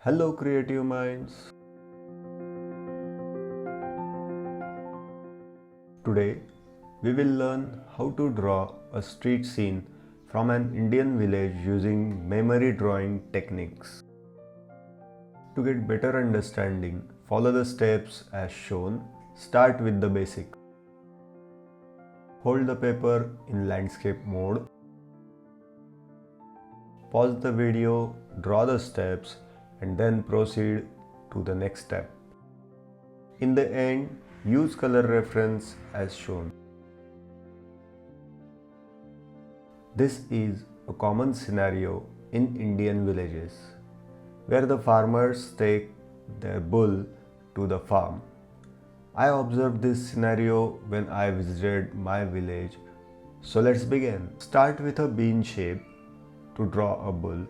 Hello creative minds. Today we will learn how to draw a street scene from an Indian village using memory drawing techniques. To get better understanding, follow the steps as shown. Start with the basic. Hold the paper in landscape mode. Pause the video, draw the steps, and then proceed to the next step. In the end, use color reference as shown. This is a common scenario in Indian villages where the farmers take their bull to the farm. I observed this scenario when I visited my village. So let's begin. Start with a bean shape to draw a bull.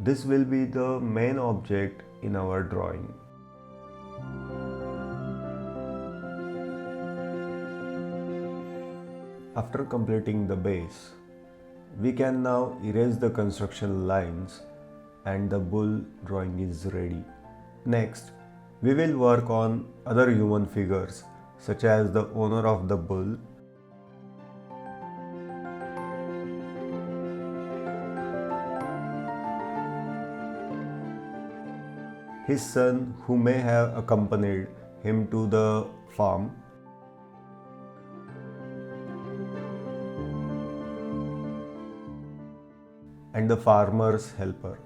This will be the main object in our drawing. After completing the base, we can now erase the construction lines and the bull drawing is ready. Next, we will work on other human figures such as the owner of the bull, his son who may have accompanied him to the farm, and the farmer's helper.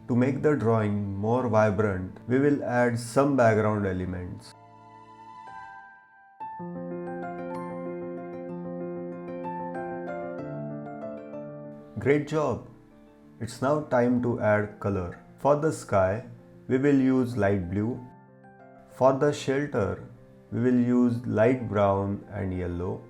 To make the drawing more vibrant, we will add some background elements. Great job! It's now time to add color. For the sky, we will use light blue. For the shelter, we will use light brown and yellow.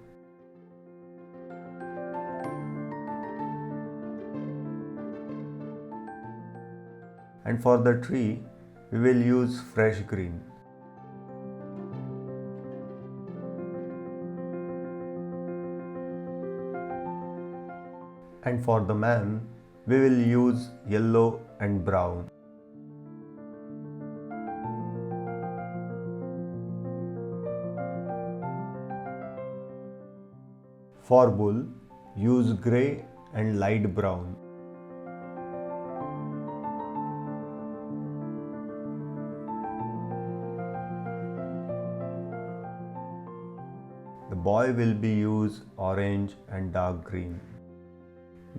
And for the tree, we will use fresh green. And for the man, we will use yellow and brown. For bull, use grey and light brown. The boy will be used orange and dark green.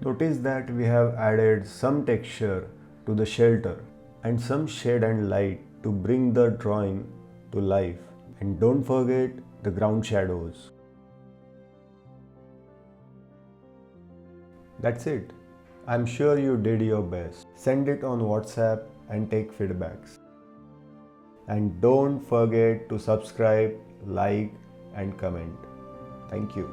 Notice that we have added some texture to the shelter and some shade and light to bring the drawing to life. And don't forget the ground shadows. That's it. I'm sure you did your best. Send it on WhatsApp and take feedbacks. And don't forget to subscribe, like, and comment. Thank you.